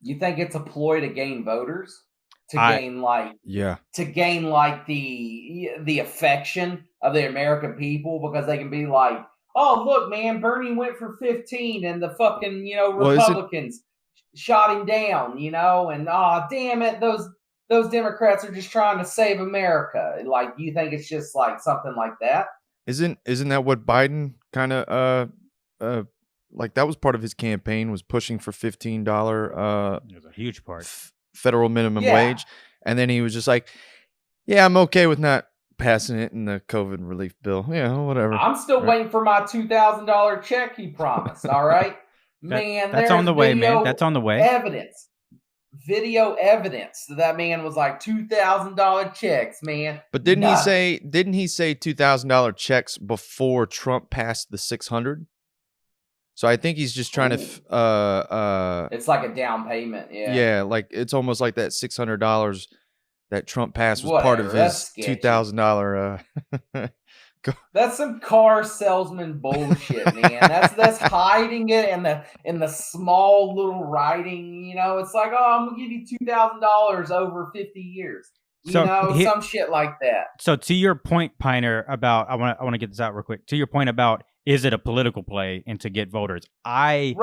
You think it's a ploy to gain voters? To I gain like Yeah. the affection of the American people because they can be like, oh look, man, Bernie went for 15 and the fucking, Well, is it Republicans shot him down, and damn it, those Democrats are just trying to save America. Like, you think it's just like something like that? isn't that what Biden kind of like that was part of his campaign, was pushing for $15 It was a huge part. federal minimum Yeah. wage, and then he was just like, yeah, I'm okay with not passing it in the COVID relief bill. Yeah, whatever. I'm still waiting for my $2,000 check he promised. All right, man. That's on the way, man. That's on the way. Video evidence that man was like $2,000 checks, man. But didn't he say $2,000 checks before Trump passed the 600? So I think he's just trying to it's like a down payment. Yeah, like it's almost like that $600 that Trump passed was part of his $2,000 That's some car salesman bullshit, man. That's hiding it in the small little writing. It's like, oh, I'm gonna give you $2,000 over 50 years. Some shit like that. So to your point, Piner, about I want to get this out real quick. To your point about, is it a political play and to get voters? I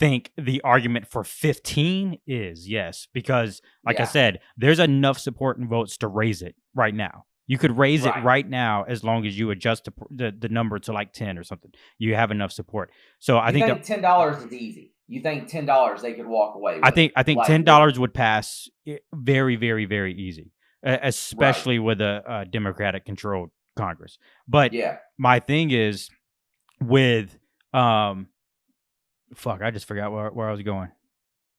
think the argument for 15 is yes, because like I said, there's enough support and votes to raise it right now. You could raise it right now as long as you adjust the number to like 10 or something. You have enough support. So I think $10 is easy. You think $10 they could walk away with? I think $10 would pass very, very, very easy, especially with a Democratic controlled Congress. But my thing is with fuck, I just forgot where I was going.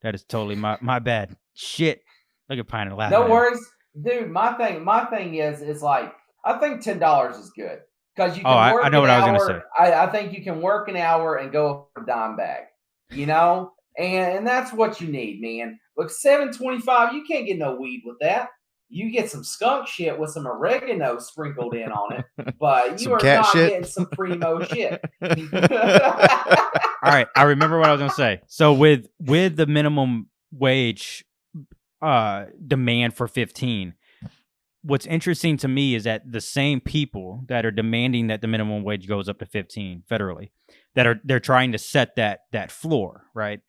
That is totally my bad. Shit. Look at Pine and laughing. No worries. Dude, my thing is like, I think $10 is good because you can work. I know what I was going to say. I think you can work an hour and go for a dime bag, and that's what you need, man. Look, $7.25, you can't get no weed with that. You get some skunk shit with some oregano sprinkled in on it, but you are not getting some primo shit. All right, I remember what I was going to say. So with the minimum wage demand for 15, what's interesting to me is that the same people that are demanding that the minimum wage goes up to 15 federally, they're trying to set that floor, right?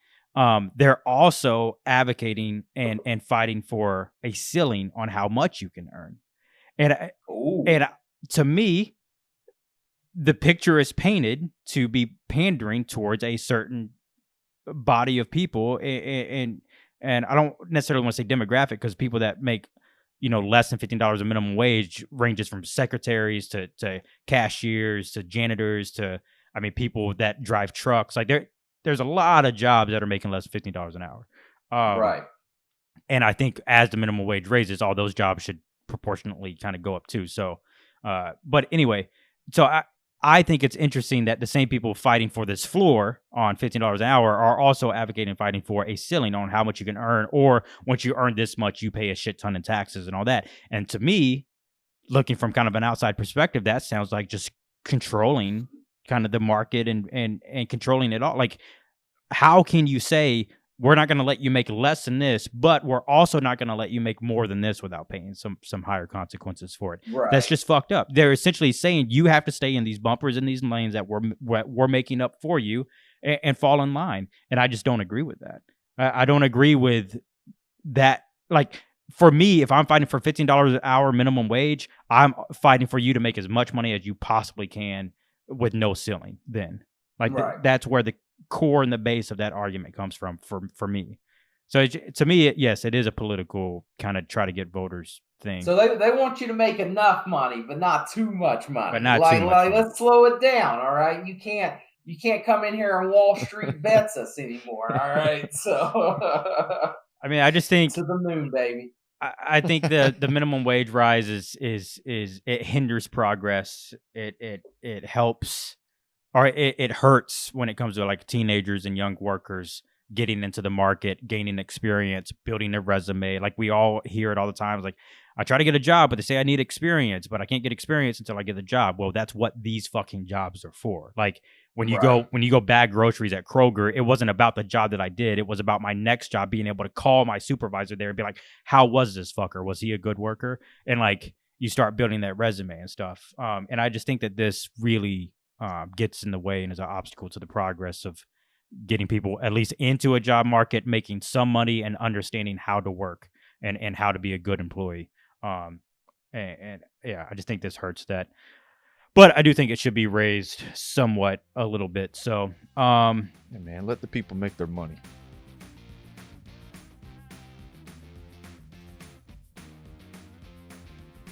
They're also advocating and fighting for a ceiling on how much you can earn. And to me, the picture is painted to be pandering towards a certain body of people, and I don't necessarily want to say demographic, because people that make, less than $15 a minimum wage ranges from secretaries to cashiers to janitors to, people that drive trucks. Like there's a lot of jobs that are making less than $15 an hour. Right. And I think as the minimum wage raises, all those jobs should proportionately kind of go up too. So, but anyway, so I think it's interesting that the same people fighting for this floor on $15 an hour are also advocating and fighting for a ceiling on how much you can earn, or once you earn this much, you pay a shit ton in taxes and all that. And to me, looking from kind of an outside perspective, that sounds like just controlling kind of the market and controlling it all. Like, how can you say, we're not going to let you make less than this, but we're also not going to let you make more than this without paying some higher consequences for it? Right. That's just fucked up. They're essentially saying you have to stay in these bumpers and these lanes that we're making up for you, and fall in line. And I just don't agree with that. I don't agree with that. Like, for me, if I'm fighting for $15 an hour minimum wage, I'm fighting for you to make as much money as you possibly can with no ceiling. Then, like, that's where the core and the base of that argument comes from for me. So to me, yes, it is a political kind of try to get voters thing. So they want you to make enough money, but not too much money. But not too much money. Let's slow it down, all right? You can't come in here and Wall Street bets us anymore, all right? So I just think to the moon, baby. I think the minimum wage rise is it hinders progress. It helps, or it hurts when it comes to like teenagers and young workers getting into the market, gaining experience, building their resume. Like, we all hear it all the time. It's like, I try to get a job, but they say I need experience, but I can't get experience until I get the job. Well, that's what these fucking jobs are for. Like, When you go bag groceries at Kroger, it wasn't about the job that I did. It was about my next job, being able to call my supervisor there and be like, how was this fucker? Was he a good worker? And like, you start building that resume and stuff. And I just think that this really gets in the way and is an obstacle to the progress of getting people at least into a job market, making some money and understanding how to work and how to be a good employee. And yeah, I just think this hurts that. But I do think it should be raised somewhat a little bit. So, yeah, man, let the people make their money.